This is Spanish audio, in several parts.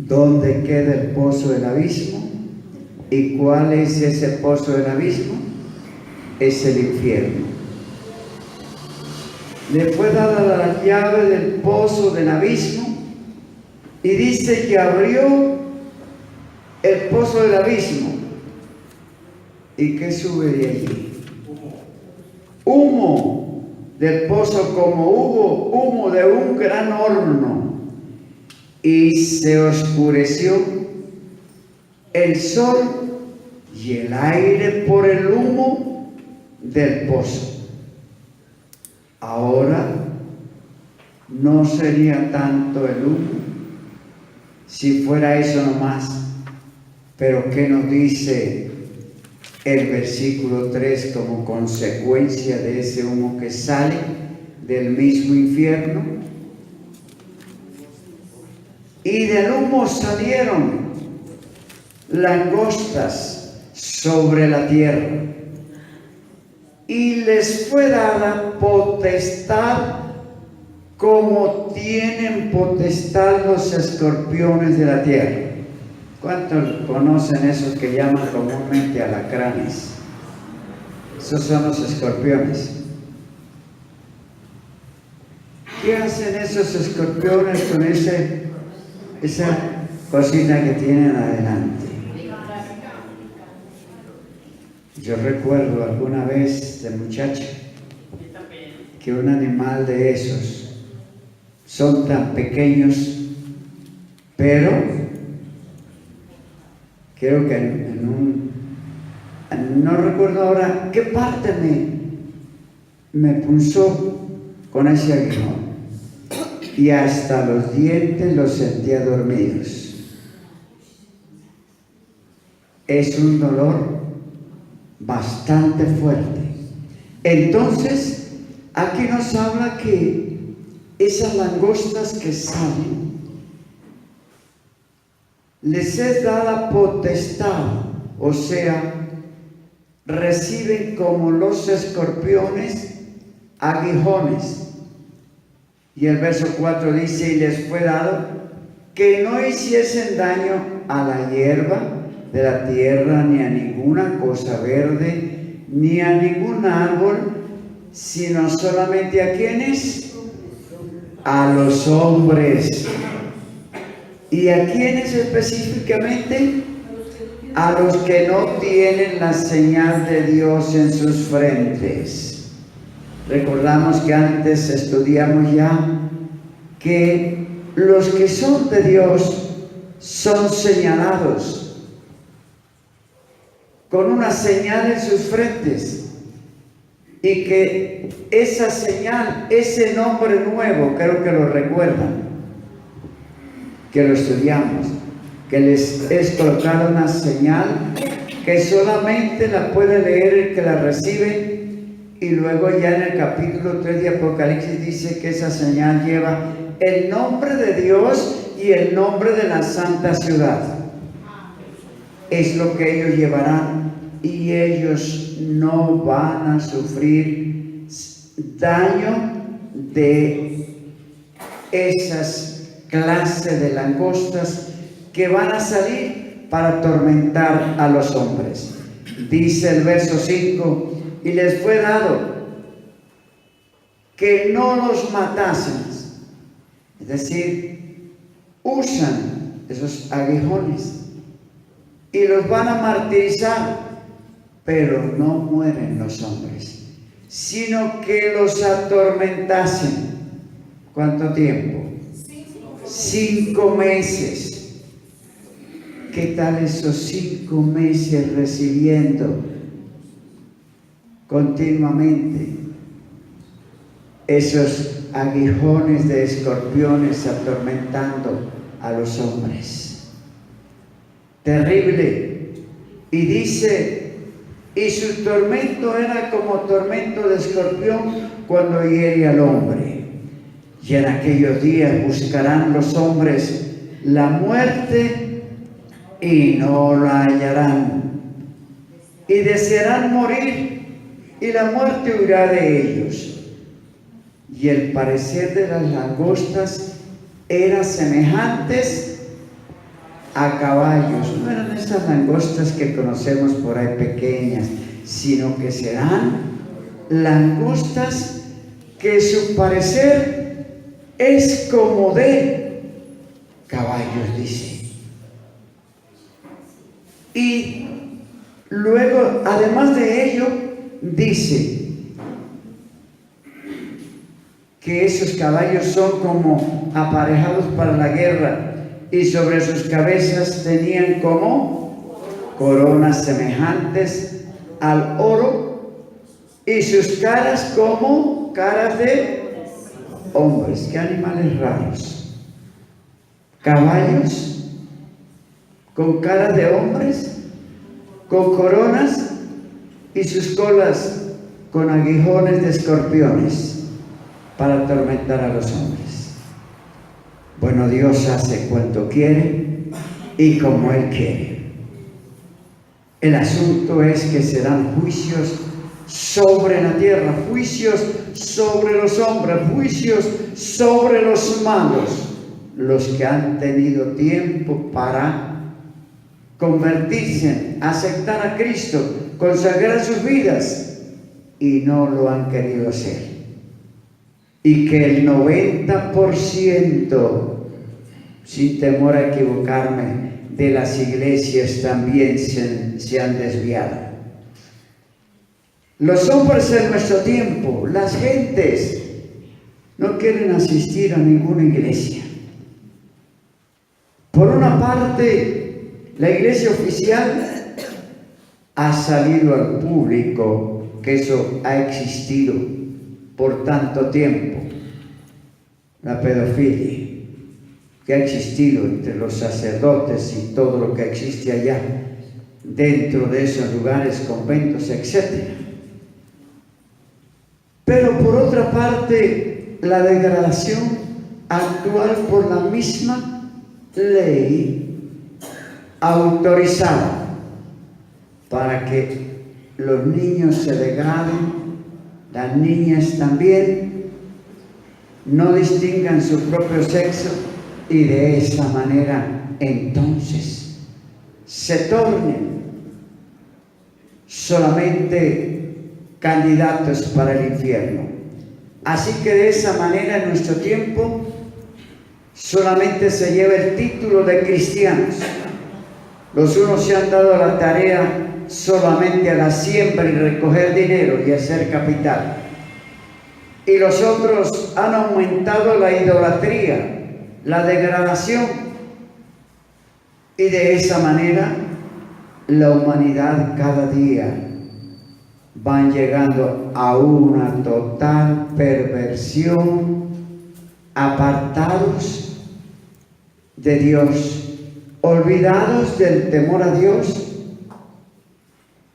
¿Dónde queda el pozo del abismo? ¿Y cuál es ese pozo del abismo? Es el infierno. Le fue dada la llave del pozo del abismo y dice que abrió el pozo del abismo. ¿Y qué sube de allí? Humo del pozo, como hubo humo de un gran horno, y se oscureció el sol y el aire por el humo del pozo. Ahora no sería tanto el humo si fuera eso nomás, pero ¿qué nos dice el versículo 3 como consecuencia de ese humo que sale del mismo infierno? Y del humo salieron langostas sobre la tierra, y les fue dada potestad como tienen potestad los escorpiones de la tierra. ¿Cuántos conocen esos que llaman comúnmente alacranes? Esos son los escorpiones. ¿Qué hacen esos escorpiones con esa cosita que tienen adelante? Yo recuerdo alguna vez de muchacho que un animal de esos son tan pequeños, pero creo que no recuerdo ahora qué parte me punzó con ese aguijón, y hasta los dientes los sentía dormidos. Es un dolor bastante fuerte. Entonces, aquí nos habla que esas langostas que salen, les es dada potestad, o sea, reciben como los escorpiones aguijones. Y el verso 4 dice: y les fue dado que no hiciesen daño a la hierba de la tierra, ni a ninguna cosa verde, ni a ningún árbol, sino solamente ¿a quiénes? A los hombres. ¿Y a quiénes específicamente? A los que no tienen la señal de Dios en sus frentes. Recordamos que antes estudiamos ya que los que son de Dios son señalados con una señal en sus frentes, y que esa señal, ese nombre nuevo, creo que lo recuerdan, que lo estudiamos, que les es colocada una señal que solamente la puede leer el que la recibe. Y luego ya en el capítulo 3 de Apocalipsis dice que esa señal lleva el nombre de Dios y el nombre de la santa ciudad. Es lo que ellos llevarán, y ellos no van a sufrir daño de esas clases de langostas que van a salir para atormentar a los hombres. Dice el verso 5: y les fue dado que no los matasen. Es decir, usan esos aguijones y los van a martirizar, pero no mueren los hombres, sino que los atormentasen. ¿Cuánto tiempo? 5 meses. ¿Qué tal esos 5 meses recibiendo continuamente esos aguijones de escorpiones atormentando a los hombres? Terrible. Y dice: y su tormento era como tormento de escorpión cuando hiere al hombre. Y en aquellos días buscarán los hombres la muerte y no la hallarán, y desearán morir, y la muerte huirá de ellos. Y el parecer de las langostas era semejantes a caballos. No eran esas langostas que conocemos por ahí pequeñas, sino que serán langostas que su parecer es como de caballos, dice. Y luego, además de ello, dice que esos caballos son como aparejados para la guerra, y sobre sus cabezas tenían como coronas semejantes al oro, y sus caras como caras de hombres. Qué animales raros. Caballos con caras de hombres, con coronas, y sus colas con aguijones de escorpiones para atormentar a los hombres. Bueno, Dios hace cuanto quiere y como Él quiere. El asunto es que serán juicios sobre la tierra, juicios sobre los hombres, juicios sobre los malos, los que han tenido tiempo para convertirse, aceptar a Cristo, consagrar sus vidas, y no lo han querido hacer. Y que el 90%, sin temor a equivocarme, de las iglesias también se han desviado. Los hombres en nuestro tiempo, las gentes, no quieren asistir a ninguna iglesia. Por una parte, la iglesia oficial ha salido al público, que eso ha existido por tanto tiempo. La pedofilia que ha existido entre los sacerdotes y todo lo que existe allá dentro de esos lugares, conventos, etc. Pero por otra parte, la degradación actual por la misma ley autorizada para que los niños se degraden, las niñas también, no distingan su propio sexo, y de esa manera entonces se tornen solamente candidatos para el infierno. Así que de esa manera en nuestro tiempo solamente se lleva el título de cristianos. Los unos se han dado la tarea solamente a la siembra y recoger dinero y hacer capital, y los otros han aumentado la idolatría, la degradación, y de esa manera la humanidad cada día van llegando a una total perversión, apartados de Dios, olvidados del temor a Dios.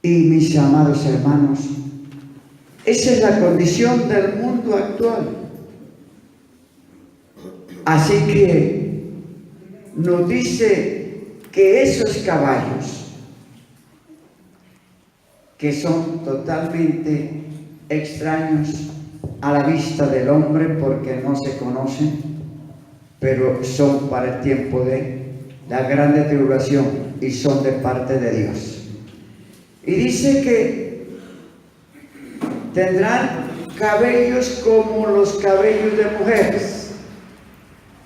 Y mis amados hermanos, esa es la condición del mundo actual. Así que nos dice que esos caballos, que son totalmente extraños a la vista del hombre porque no se conocen, pero son para el tiempo de la grande tribulación y son de parte de Dios. Y dice que tendrán cabellos como los cabellos de mujeres.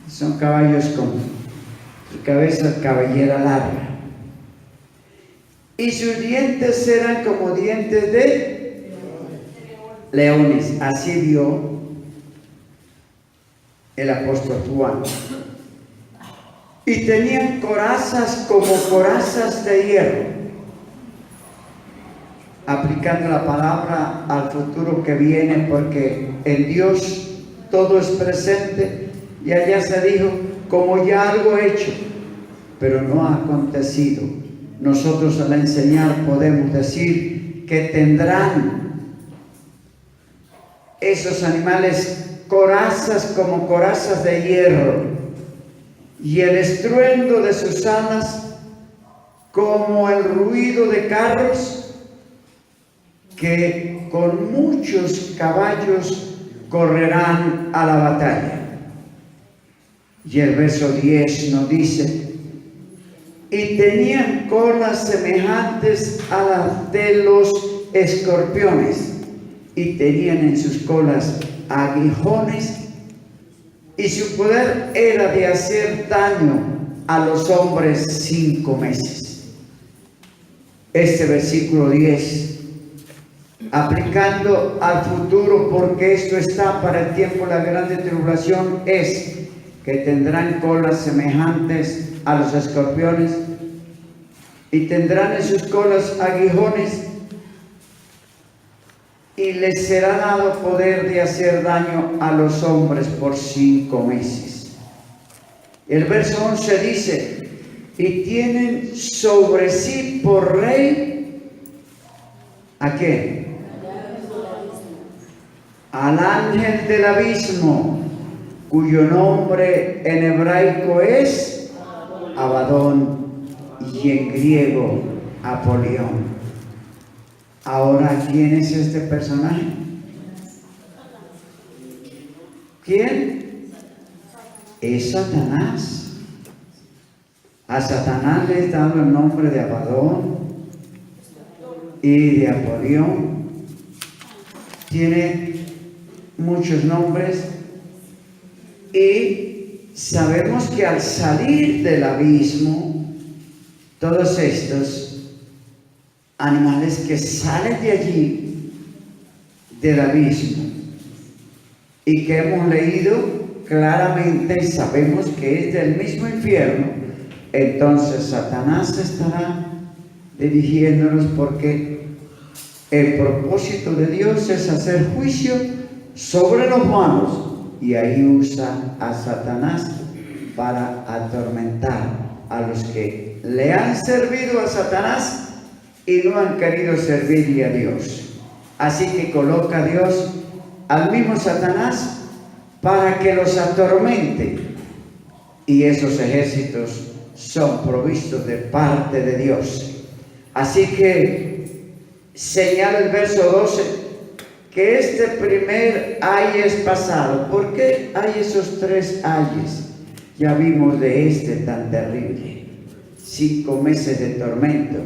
Son caballos con su cabeza, cabellera larga. Y sus dientes serán como dientes de leones. Así vio el apóstol Juan. Y tenían corazas como corazas de hierro, aplicando la palabra al futuro que viene, porque en Dios todo es presente, y allá se dijo como ya algo hecho, pero no ha acontecido. Nosotros al enseñar podemos decir que tendrán esos animales corazas como corazas de hierro, y el estruendo de sus alas como el ruido de carros que con muchos caballos correrán a la batalla. Y el verso 10 nos dice y tenían colas semejantes a las de los escorpiones, y tenían en sus colas aguijones, y su poder era de hacer daño a los hombres 5 meses. Este versículo 10, aplicando al futuro, porque esto está para el tiempo de la grande tribulación, es que tendrán colas semejantes a los escorpiones, y tendrán en sus colas aguijones, y les será dado poder de hacer daño a los hombres por 5 meses. El verso 11 dice, y tienen sobre sí por rey, ¿a qué? Al ángel del abismo, cuyo nombre en hebraico es Abadón y en griego Apolión. Ahora, ¿quién es este personaje? ¿Quién? Es Satanás. A Satanás le es dado el nombre de Abadón y de Apolión. Tiene muchos nombres, y sabemos que al salir del abismo, todos estos animales que salen de allí, del abismo, y que hemos leído claramente y sabemos que es del mismo infierno, entonces Satanás estará dirigiéndonos, porque el propósito de Dios es hacer juicio sobre los malos, y ahí usa a Satanás para atormentar a los que le han servido a Satanás y no han querido servirle a Dios. Así que coloca a Dios al mismo Satanás para que los atormente, y esos ejércitos son provistos de parte de Dios. Así que señala el verso 12 que este primer ay es pasado. ¿Por qué hay esos 3 ayes? Ya vimos de este tan terrible: 5 meses de tormento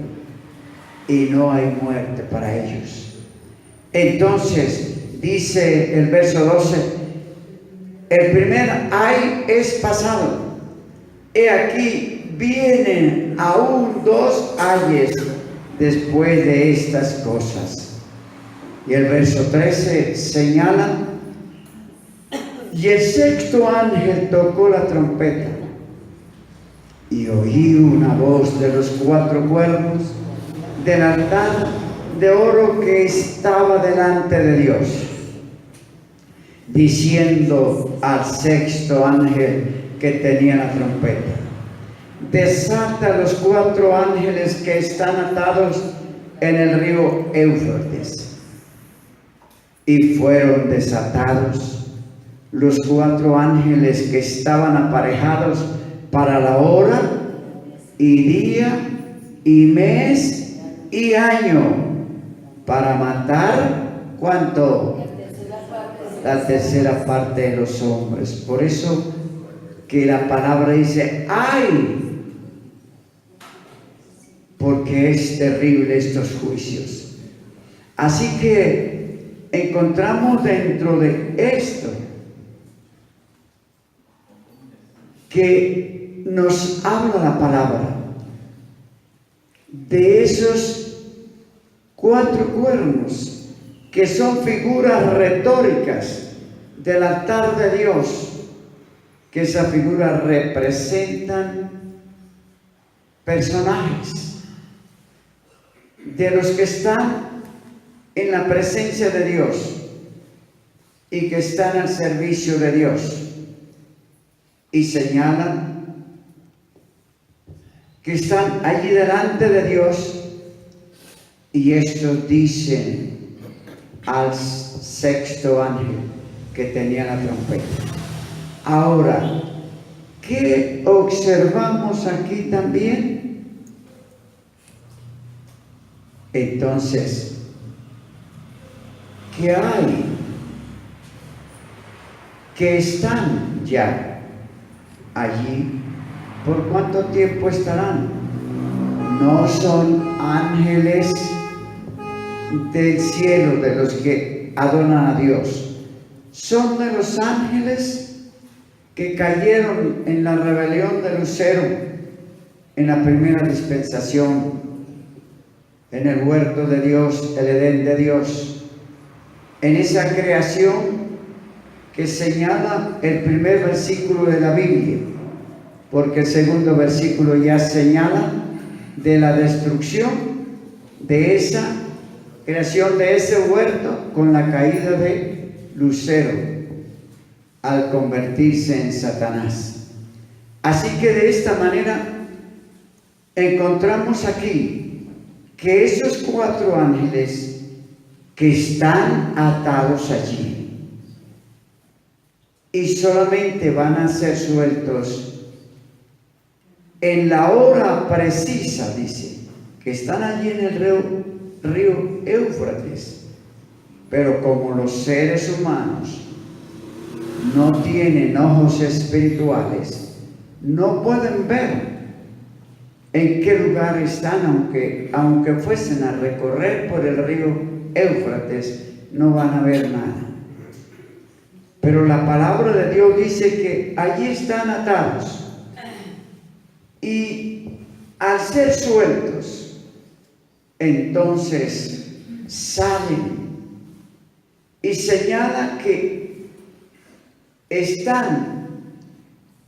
y no hay muerte para ellos. Entonces dice el verso 12, el primer ay es pasado. He aquí vienen aún 2 ayes después de estas cosas. Y el verso 13 señala, y el 6º ángel tocó la trompeta, y oí una voz de los 4 cuernos del altar de oro que estaba delante de Dios, diciendo al 6º ángel que tenía la trompeta, desata a los 4 ángeles que están atados en el río Éufrates. Y fueron desatados los 4 ángeles que estaban aparejados para la hora y día y mes y año, para matar, ¿cuánto? La tercera parte de los hombres. Por eso que la palabra dice ¡ay! Porque es terrible estos juicios. Así que encontramos dentro de esto que nos habla la palabra de esos 4 cuernos que son figuras retóricas del altar de Dios, que esas figuras representan personajes de los que están en la presencia de Dios y que están al servicio de Dios, y señalan que están allí delante de Dios, y estos dicen al 6º ángel que tenía la trompeta. Ahora, ¿qué observamos aquí también? Entonces, que hay que están ya allí. ¿Por cuánto tiempo estarán? no son ángeles del cielo, de los que adoran a Dios. Son de los ángeles que cayeron en la rebelión de Lucero en la primera dispensación, en el huerto de Dios, el Edén de Dios, en esa creación que señala el primer versículo de la Biblia, porque el segundo versículo ya señala de la destrucción de esa creación, de ese huerto, con la caída de Lucero al convertirse en Satanás. Así que de esta manera encontramos aquí que esos 4 ángeles que están atados allí y solamente van a ser sueltos en la hora precisa, dice, que están allí en el río Éufrates. Pero como los seres humanos no tienen ojos espirituales, no pueden ver en qué lugar están, aunque fuesen a recorrer por el río Éufrates, no van a ver nada. Pero la palabra de Dios dice que allí están atados. Y al ser sueltos, entonces salen y señala que están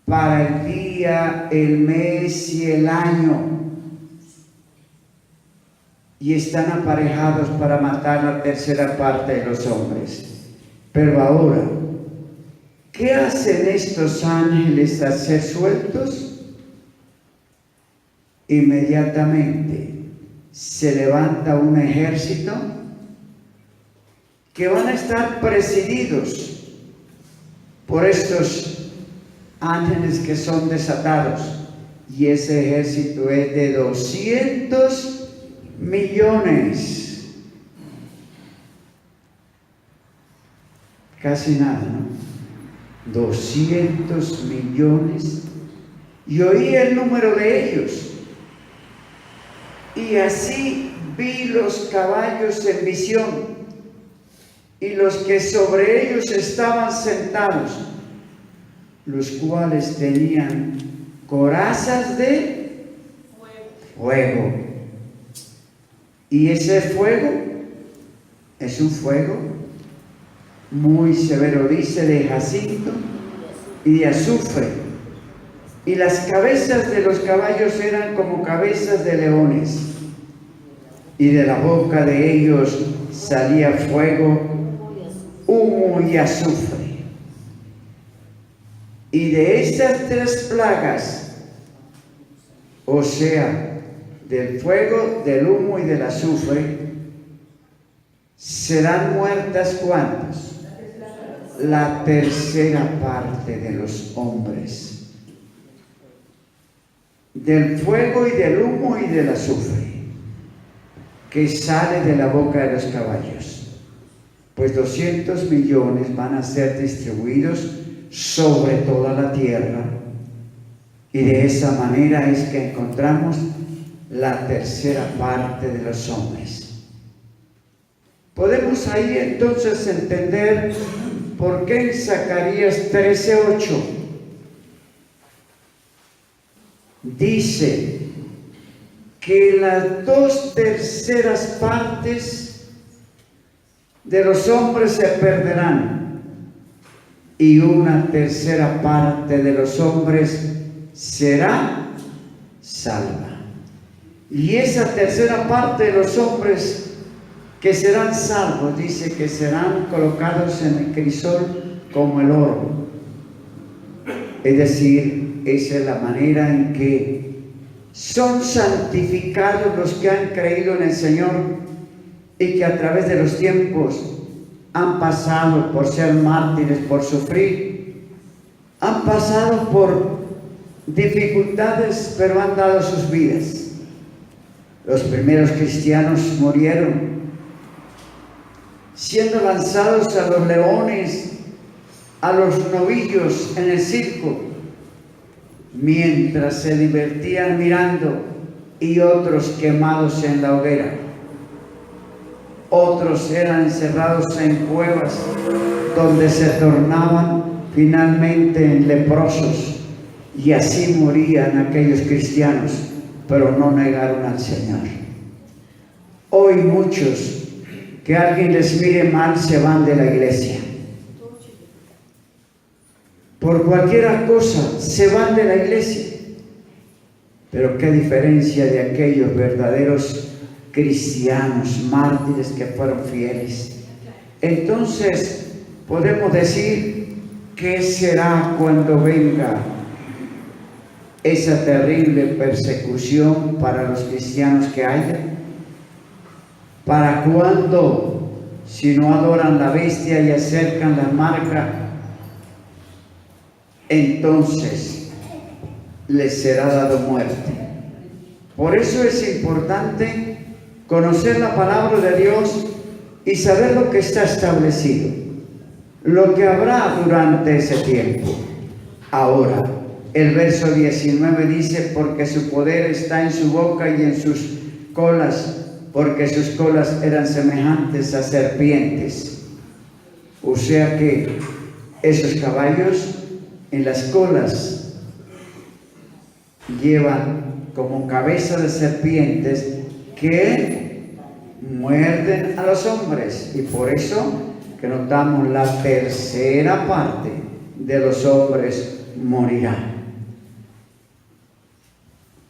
para el día, el mes y el año, y están aparejados para matar la tercera parte de los hombres. Pero ahora, ¿qué hacen estos ángeles al ser sueltos? Inmediatamente se levanta un ejército que van a estar presididos por estos ángeles que son desatados, y ese ejército es de 200 millones. Casi nada, ¿no? 200 millones. Y oí el número de ellos. Y así vi los caballos en visión, y los que sobre ellos estaban sentados, los cuales tenían corazas de fuego. Y ese fuego es un fuego muy severo, dice, de jacinto y de azufre. Y las cabezas de los caballos eran como cabezas de leones, y de la boca de ellos salía fuego, humo y azufre. Y de estas 3 plagas, o sea, del fuego, del humo y del azufre, serán muertas ¿cuántas? La tercera parte de los hombres. Del fuego y del humo y del azufre que sale de la boca de los caballos. Pues 200 millones van a ser distribuidos sobre toda la tierra, y de esa manera es que encontramos la tercera parte de los hombres. Podemos ahí entonces entender por qué en Zacarías 13:8 dice que las 2/3 partes de los hombres se perderán y 1/3 parte de los hombres será salva. Y esa tercera parte de los hombres que serán salvos, dice que serán colocados en el crisol como el oro. Es decir, esa es la manera en que son santificados los que han creído en el Señor y que a través de los tiempos han pasado por ser mártires, por sufrir, han pasado por dificultades, pero han dado sus vidas. Los primeros cristianos murieron siendo lanzados a los leones, a los novillos en el circo, mientras se divertían mirando y otros quemados en la hoguera. Otros eran encerrados en cuevas donde se tornaban finalmente en leprosos, y así morían aquellos cristianos, pero no negaron al Señor. Hoy muchos, que alguien les mire mal, se van de la iglesia. Por cualquier cosa se van de la iglesia. Pero qué diferencia de aquellos verdaderos cristianos, mártires que fueron fieles. Entonces podemos decir, ¿qué será cuando venga esa terrible persecución para los cristianos que haya? ¿Para cuándo, si no adoran la bestia y acercan la marca, entonces les será dado muerte? Por eso es importante conocer la palabra de Dios y saber lo que está establecido, lo que habrá durante ese tiempo. Ahora, el verso 19 dice, porque su poder está en su boca y en sus colas, porque sus colas eran semejantes a serpientes. O sea que esos caballos en las colas llevan como cabeza de serpientes que muerden a los hombres, y por eso que notamos la tercera parte de los hombres morirán.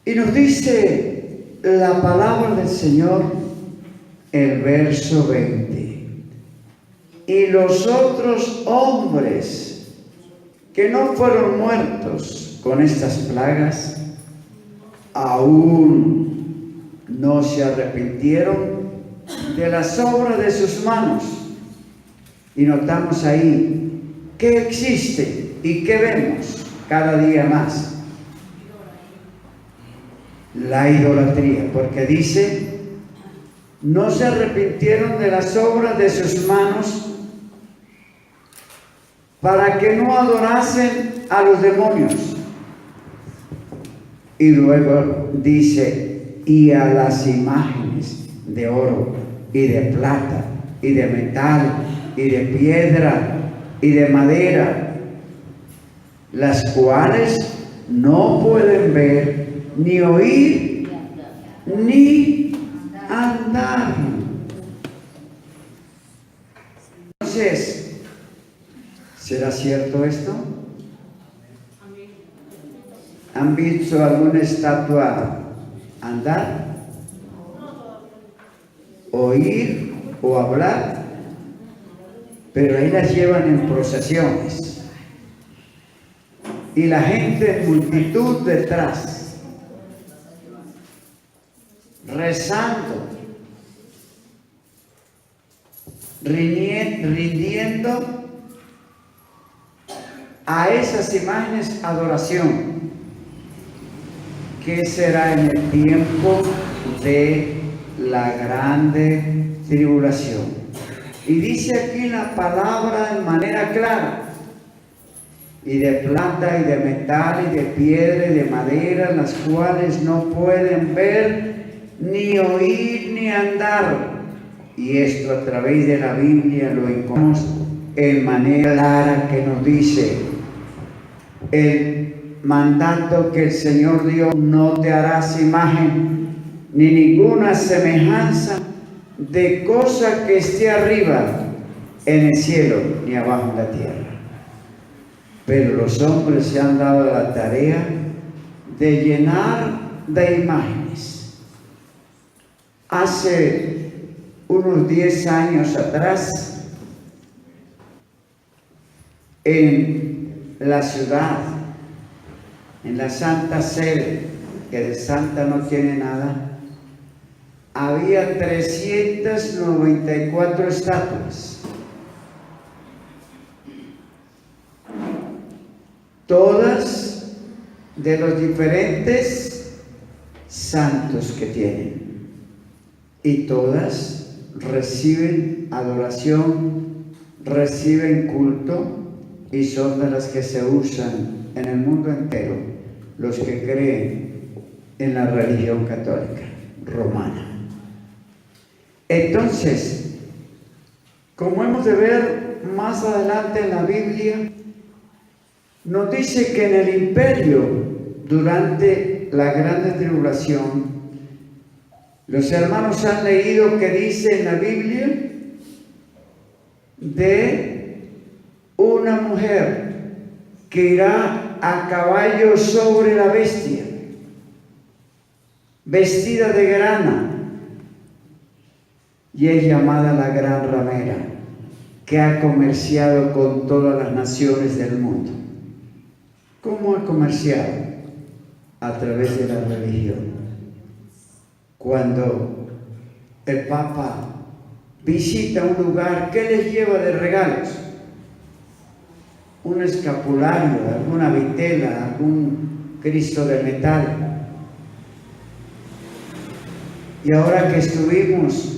Y nos dice la palabra del Señor, el verso 20: y los otros hombres que no fueron muertos con estas plagas, aún no se arrepintieron de las obras de sus manos. Y notamos ahí que existe y que vemos cada día más la idolatría, porque dice, no se arrepintieron de las obras de sus manos, para que no adorasen a los demonios. Y luego dice, y a las imágenes de oro y de plata y de metal y de piedra y de madera, las cuales no pueden ver, ni oír, ni andar. Entonces, ¿será cierto esto? ¿Han visto alguna estatua andar, oír o hablar? Pero ahí las llevan en procesiones y la gente en multitud detrás, rezando, rindiendo a esas imágenes adoración. ¿Qué será en el tiempo de la grande tribulación? Y dice aquí la palabra de manera clara, y de plata y de metal y de piedra y de madera, las cuales no pueden ver, ni oír, ni andar. Y esto a través de la Biblia lo encontramos en manera clara, que nos dice el mandato que el Señor dio: no te harás imagen ni ninguna semejanza de cosa que esté arriba en el cielo ni abajo en la tierra. Pero los hombres se han dado la tarea de llenar de imágenes. Hace unos 10 años atrás, en la ciudad, en la Santa Sede, que de santa no tiene nada, había 394 estatuas, todas de los diferentes santos que tienen, y todas reciben adoración, reciben culto, y son de las que se usan en el mundo entero. Los que creen en la religión católica romana. Entonces, como hemos de ver más adelante en la Biblia, nos dice que en el imperio, durante la Gran Tribulación, los hermanos han leído que dice en la Biblia de una mujer que irá a caballo sobre la bestia, vestida de grana, y es llamada la gran ramera, que ha comerciado con todas las naciones del mundo. ¿Cómo ha comerciado? A través de la religión. Cuando el Papa visita un lugar, ¿qué les lleva de regalos? Un escapulario, alguna vitela, algún Cristo de metal. Y ahora que estuvimos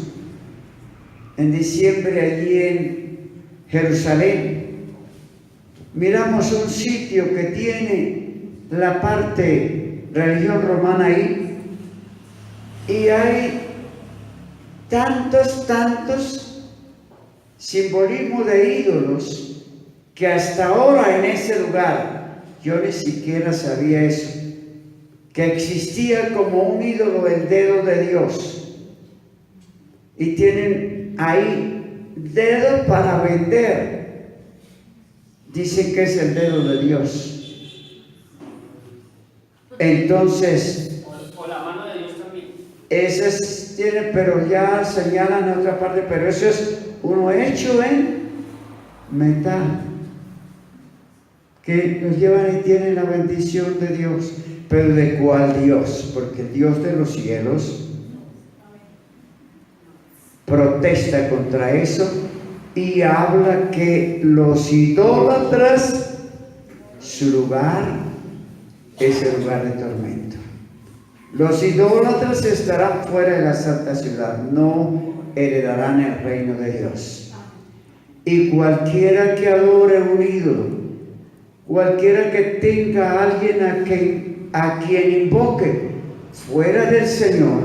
en diciembre allí en Jerusalén, miramos un sitio que tiene la parte religión romana ahí, y hay tantos simbolismos de ídolos que hasta ahora en ese lugar yo ni siquiera sabía eso, que existía como un ídolo el dedo de Dios, y tienen ahí dedo para vender. Dicen que es el dedo de Dios. Entonces, o la mano de Dios también. Ese tiene, pero ya señalan en otra parte, pero eso es uno hecho en metal, que nos llevan y tienen la bendición de Dios. Pero ¿de cuál Dios? Porque el Dios de los cielos protesta contra eso y habla que los idólatras, su lugar es el lugar de tormento. Los idólatras estarán fuera de la santa ciudad, no heredarán el reino de Dios. Y cualquiera que adore un ídolo, cualquiera que tenga a alguien a quien invoque fuera del Señor,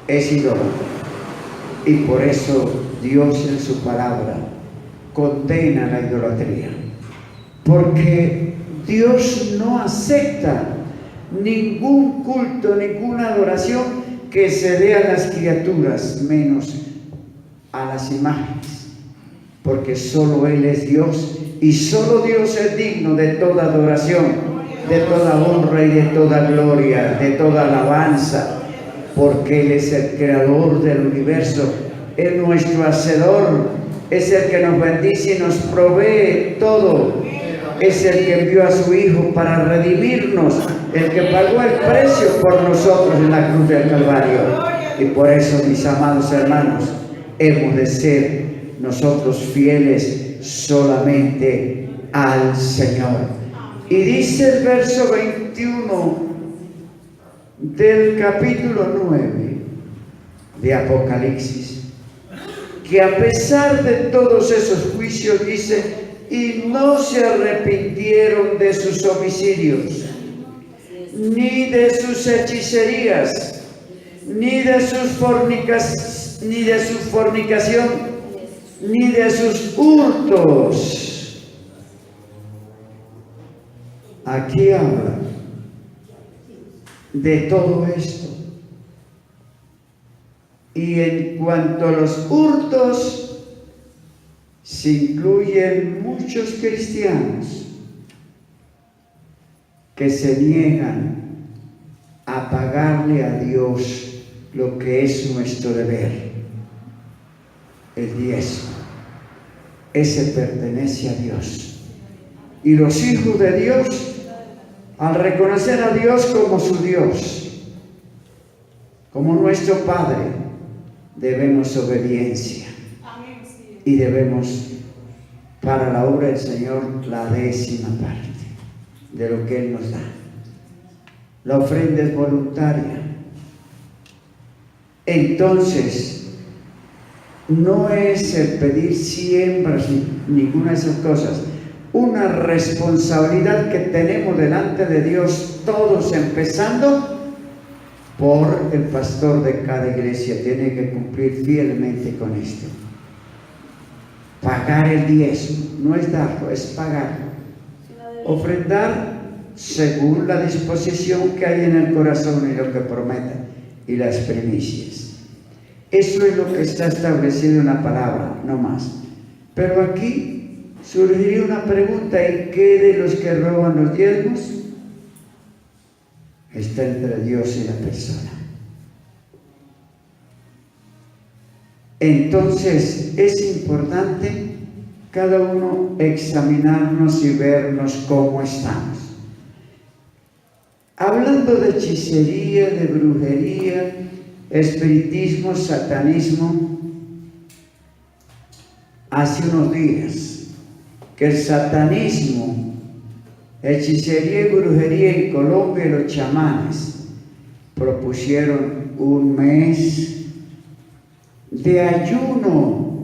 es idólatra. Y por eso Dios en su palabra condena la idolatría, porque Dios no acepta ningún culto, ninguna adoración que se dé a las criaturas, menos a las imágenes, porque solo Él es Dios y solo Dios es digno de toda adoración, de toda honra y de toda gloria, de toda alabanza, porque Él es el creador del universo, es nuestro hacedor, es el que nos bendice y nos provee todo, es el que envió a su Hijo para redimirnos, el que pagó el precio por nosotros en la cruz del Calvario. Y por eso, mis amados hermanos, hemos de ser nosotros fieles solamente al Señor. Y dice el verso 21 del capítulo 9 de Apocalipsis, que a pesar de todos esos juicios, dice, y no se arrepintieron de sus homicidios, ni de sus hechicerías, ni de su fornicación, ni de sus hurtos. Aquí habla de todo esto. Y en cuanto a los hurtos, se incluyen muchos cristianos que se niegan a pagarle a Dios lo que es nuestro deber, el diezmo. Ese pertenece a Dios. Y los hijos de Dios, al reconocer a Dios como su Dios, como nuestro Padre, debemos obediencia. Y debemos, para la obra del Señor, la 10ª parte de lo que Él nos da. La ofrenda es voluntaria. Entonces, no es el pedir siembras ni ninguna de esas cosas, una responsabilidad que tenemos delante de Dios todos, empezando por el pastor de cada iglesia. Tiene que cumplir fielmente con esto. Pagar el diezmo, no es darlo, es pagarlo. Ofrendar según la disposición que hay en el corazón y lo que prometa, y las primicias. Eso es lo que está establecido en la palabra, no más. Pero aquí surgiría una pregunta: ¿y qué de los que roban los diezmos? Está entre Dios y la persona. Entonces es importante cada uno examinarnos y vernos cómo estamos. Hablando de hechicería, de brujería, espiritismo, satanismo, hace unos días que el satanismo, hechicería y brujería en Colombia, los chamanes propusieron un mes de ayuno,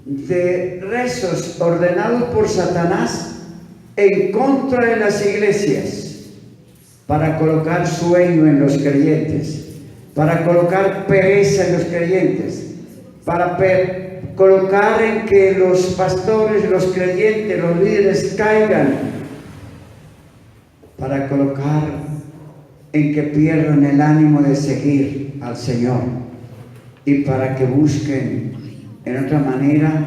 de rezos ordenados por Satanás en contra de las iglesias, para colocar sueño en los creyentes, para colocar pereza en los creyentes, para colocar en que los pastores, los creyentes, los líderes caigan, para colocar en que pierdan el ánimo de seguir al Señor, y para que busquen en otra manera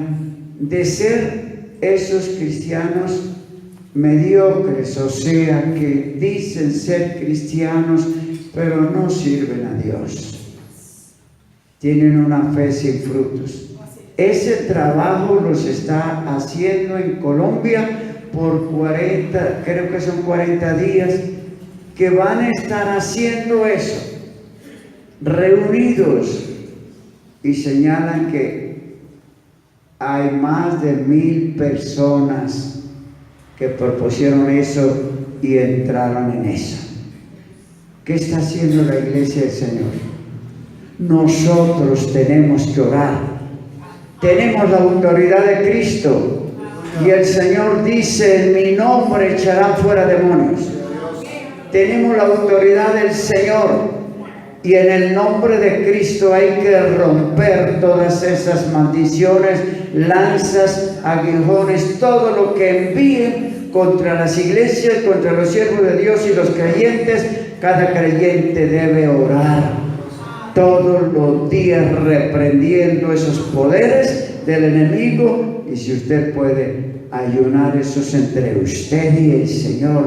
de ser esos cristianos mediocres, o sea, que dicen ser cristianos pero no sirven a Dios, tienen una fe sin frutos. Ese trabajo los está haciendo en Colombia por 40, creo que son 40 días que van a estar haciendo eso, reunidos, y señalan que hay más de 1000 personas que propusieron eso y entraron en eso. ¿Qué está haciendo la iglesia del Señor? Nosotros tenemos que orar. Tenemos la autoridad de Cristo y el Señor dice: en mi nombre echarán fuera demonios. Tenemos la autoridad del Señor y en el nombre de Cristo hay que romper todas esas maldiciones, lanzas, aguijones, todo lo que envíen contra las iglesias, contra los siervos de Dios y los creyentes. Cada creyente debe orar todos los días reprendiendo esos poderes del enemigo, y si usted puede ayunar, eso es entre usted y el Señor,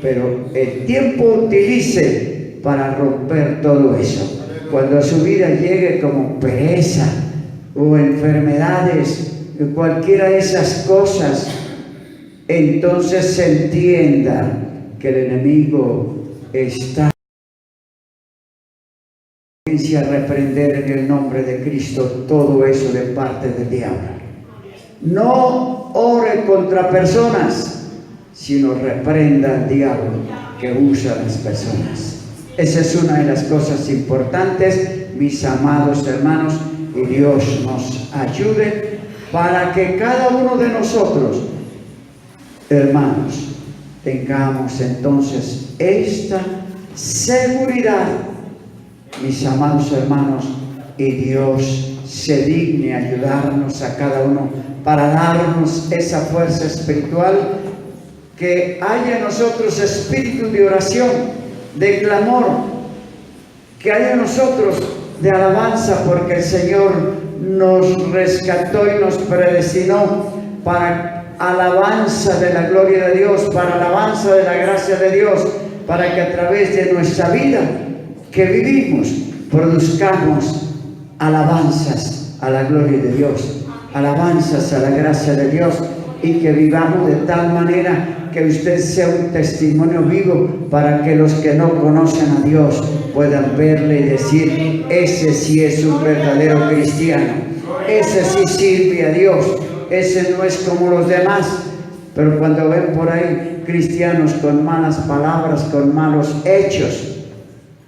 pero el tiempo utilice para romper todo eso. Cuando a su vida llegue como pereza o enfermedades, cualquiera de esas cosas, entonces se entienda que el enemigo está a reprender en el nombre de Cristo todo eso de parte del diablo. No ore contra personas, sino reprenda al diablo que usa a las personas. Esa es una de las cosas importantes, mis amados hermanos, y Dios nos ayude para que cada uno de nosotros, hermanos, tengamos entonces esta seguridad, mis amados hermanos, y Dios se digne ayudarnos a cada uno para darnos esa fuerza espiritual, que haya en nosotros espíritu de oración, de clamor, que haya en nosotros de alabanza, porque el Señor nos rescató y nos predestinó para alabanza de la gloria de Dios, para alabanza de la gracia de Dios, para que a través de nuestra vida que vivimos produzcamos alabanzas a la gloria de Dios, alabanzas a la gracia de Dios, y que vivamos de tal manera que usted sea un testimonio vivo para que los que no conocen a Dios puedan verle y decir: ese sí es un verdadero cristiano, ese sí sirve a Dios, ese no es como los demás. Pero cuando ven por ahí cristianos con malas palabras, con malos hechos,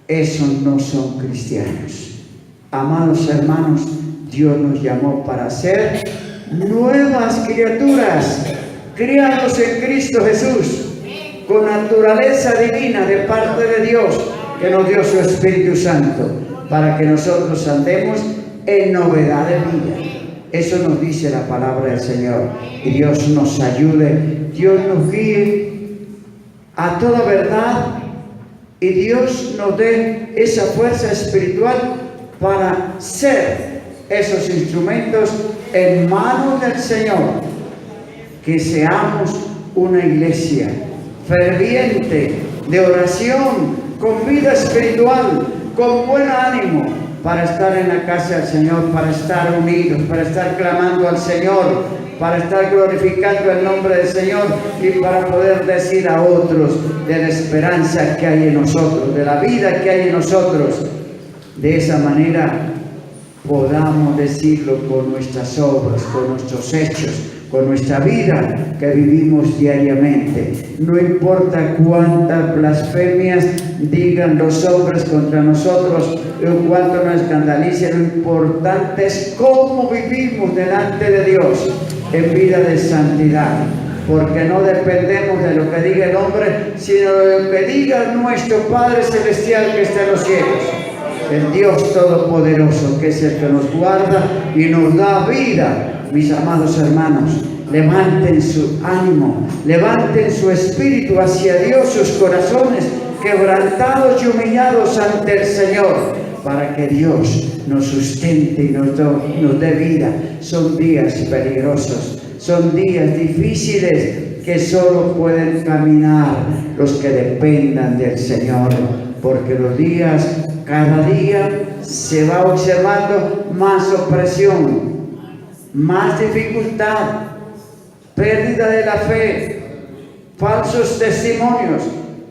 esos no son cristianos. Amados hermanos, Dios nos llamó para ser nuevas criaturas, criados en Cristo Jesús, con naturaleza divina de parte de Dios, que nos dio su Espíritu Santo, para que nosotros andemos en novedad de vida. Eso nos dice la palabra del Señor. Y Dios nos ayude, Dios nos guíe a toda verdad, y Dios nos dé esa fuerza espiritual para ser esos instrumentos en manos del Señor. Que seamos una iglesia ferviente, de oración, con vida espiritual, con buen ánimo, para estar en la casa del Señor, para estar unidos, para estar clamando al Señor, para estar glorificando el nombre del Señor, y para poder decir a otros de la esperanza que hay en nosotros, de la vida que hay en nosotros. De esa manera podamos decirlo con nuestras obras, con nuestros hechos, con nuestra vida que vivimos diariamente. No importa cuántas blasfemias digan los hombres contra nosotros, en cuanto nos escandalicen, lo importante es cómo vivimos delante de Dios en vida de santidad, porque no dependemos de lo que diga el hombre, sino de lo que diga nuestro Padre Celestial que está en los cielos, el Dios Todopoderoso, que es el que nos guarda y nos da vida. Mis amados hermanos, levanten su ánimo, levanten su espíritu hacia Dios, sus corazones quebrantados y humillados ante el Señor, para que Dios nos sustente y nos dé vida. Son días peligrosos, son días difíciles que solo pueden caminar los que dependan del Señor, porque los días, cada día se va observando más opresión, más dificultad, pérdida de la fe, falsos testimonios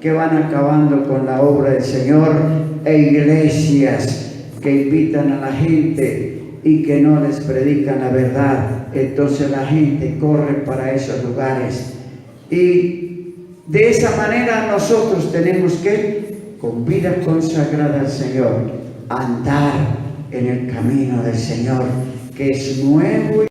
que van acabando con la obra del Señor, e iglesias que invitan a la gente y que no les predican la verdad. Entonces la gente corre para esos lugares, y de esa manera nosotros tenemos que, con vida consagrada al Señor, andar en el camino del Señor, que es nuevo